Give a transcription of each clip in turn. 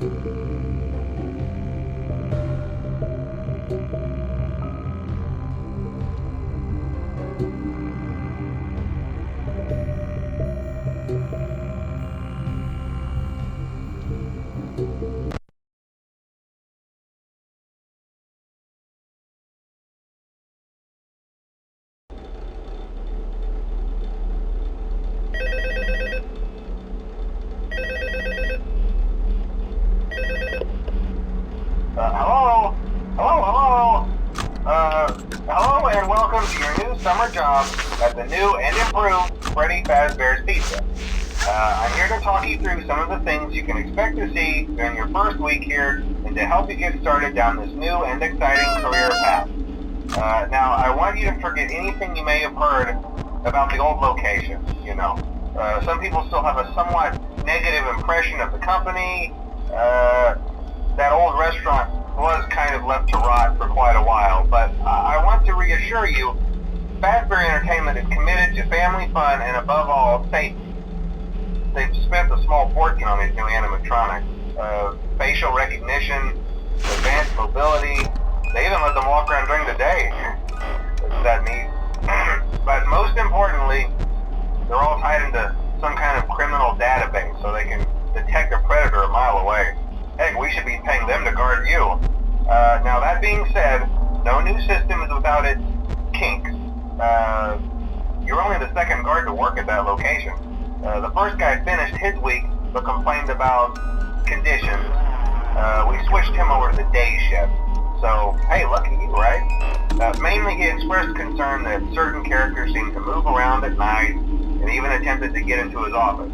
Hello? Hello? Hello and welcome to your new summer job at the new and improved Freddy Fazbear's Pizza. I'm here to talk you through some of the things you can expect to see during your first week here and to help you get started down this new and exciting career path. Now, I want you to forget anything you may have heard about the old location, you know. Some people still have a somewhat negative impression of the company. That old restaurant was kind of left to rot for quite a while, but I want to reassure you, Fazbear Entertainment is committed to family fun and above all, safety. They've spent a small fortune on these new animatronics. Facial recognition, advanced mobility, they even let them walk around during the day. Isn't that neat? But most importantly, they're all tied into some kind of criminal database so they can detect a predator a mile away. Heck, we should be paying them to guard you. Now that being said, no new system is without its kinks. You're only the second guard to work at that location. The first guy finished his week but complained about conditions. We switched him over to the day shift. So, hey, lucky you, right? Mainly he expressed concern that certain characters seemed to move around at night and even attempted to get into his office.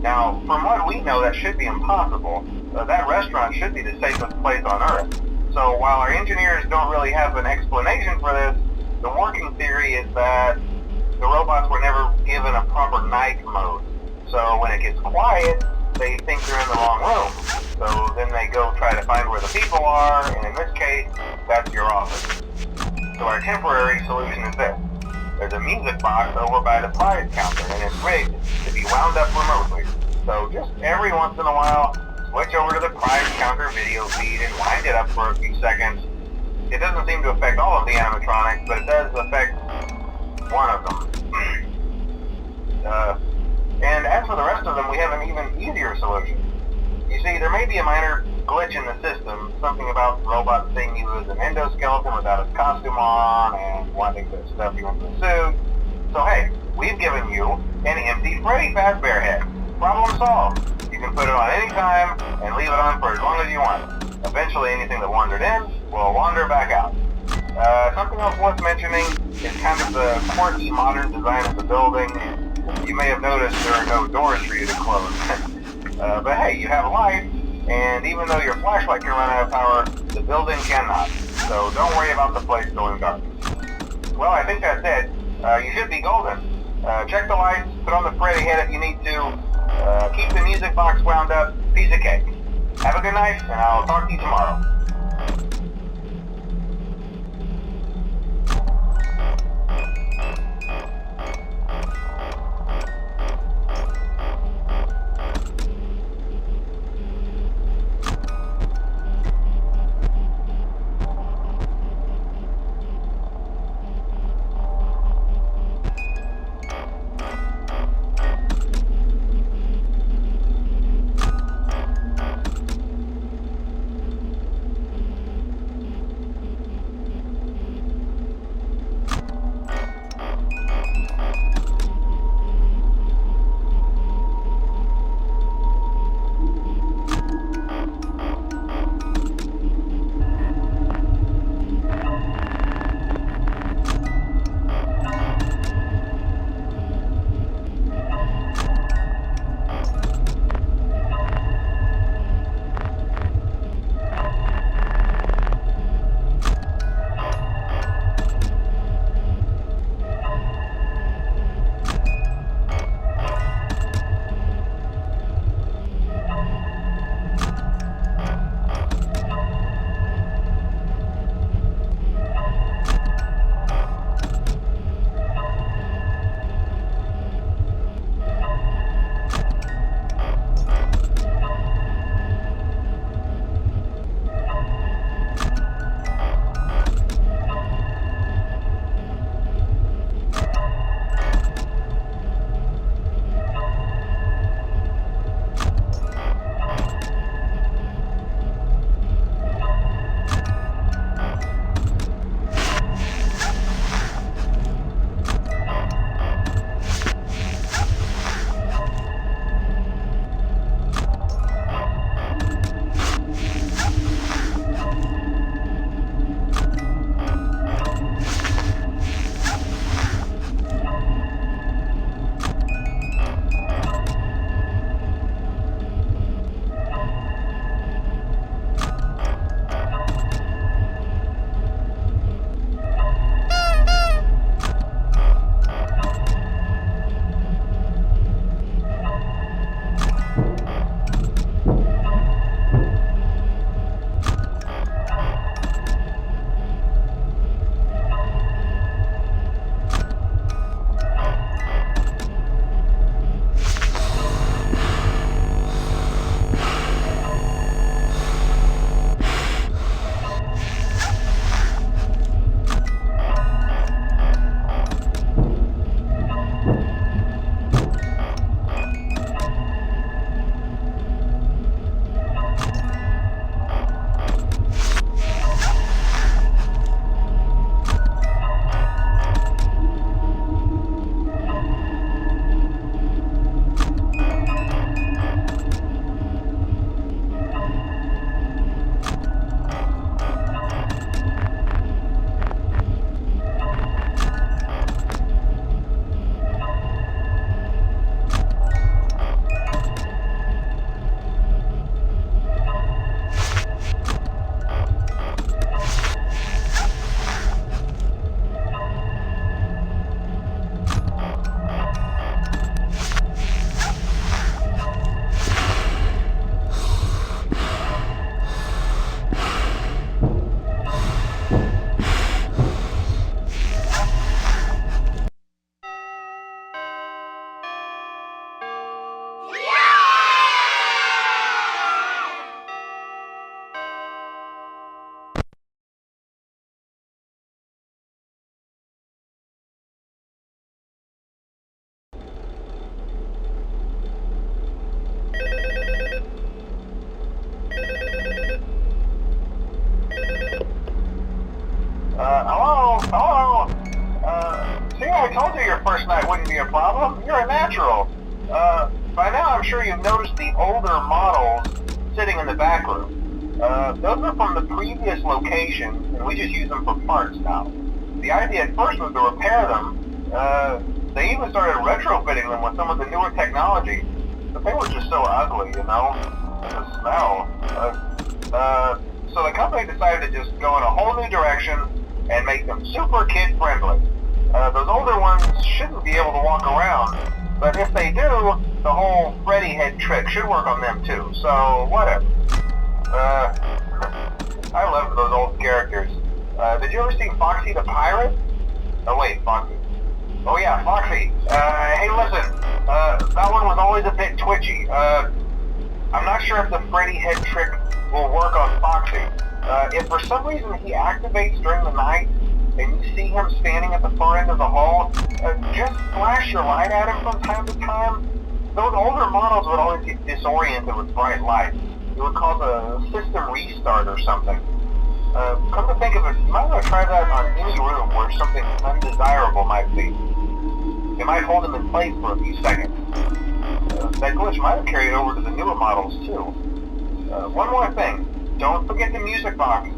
Now, from what we know, that should be impossible. That restaurant should be the safest place on Earth. So while our engineers don't really have an explanation for this, the working theory is that the robots were never given a proper night mode. So when it gets quiet, they think they're in the wrong room. So then they go try to find where the people are, and in this case, that's your office. So our temporary solution is this. There's a music box over by the prize counter, and it's rigged to be wound up remotely. So just every once in a while, switch over to the prize counter video feed and wind it up for a few seconds. It doesn't seem to affect all of the animatronics, but it does affect one of them. And as for the rest of them, we have an even easier solution. You see, there may be a minor glitch in the system, something about the robot seeing you as an endoskeleton without his costume on and wanting to stuff you into the suit. So hey, we've given you an empty Freddy Fazbear head. Problem solved. You can put it on any time and leave it on for as long as you want. Eventually anything that wandered in will wander back out. Something else worth mentioning is kind of the quirky modern design of the building. You may have noticed there are no doors for you to close. But hey, you have a light, and even though your flashlight can run out of power, the building cannot. So don't worry about the place going dark. Well, I think that's it. You should be golden. Check the lights, put on the Freddy head if you need to. Keep the music box wound up, piece of cake. Have a good night, and I'll talk to you tomorrow. your first night wouldn't be a problem. You're a natural. By now I'm sure you've noticed the older models sitting in the back room. Those are from the previous location, and we just use them for parts now. The idea at first was to repair them. They even started retrofitting them with some of the newer technology, but they were just so ugly, you know? The smell. So the company decided to just go in a whole new direction and make them super kid-friendly. Those older ones shouldn't be able to walk around, but if they do, the whole Freddy head trick should work on them too, so whatever. I loved those old characters. Did you ever see Foxy the Pirate? Oh wait, Foxy. Oh yeah, Foxy. Hey listen, that one was always a bit twitchy. I'm not sure if the Freddy head trick will work on Foxy. If for some reason he activates during the night, and you see him standing at the far end of the hall, just flash your light at him from time to time. Those older models would always get disoriented with bright lights. It would cause a system restart or something. Come to think of it, you might want to try that on any room where something undesirable might be. It might hold him in place for a few seconds. That glitch might have carried over to the newer models too. One more thing, don't forget the music box.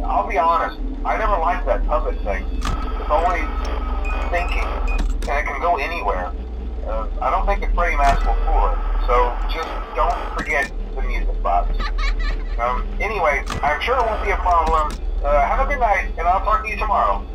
I'll be honest, I never liked that puppet thing. It's always thinking, and it can go anywhere. I don't think the Freddy mask will fool it, so just don't forget the music box. Anyway, I'm sure it won't be a problem. Have a good night, and I'll talk to you tomorrow.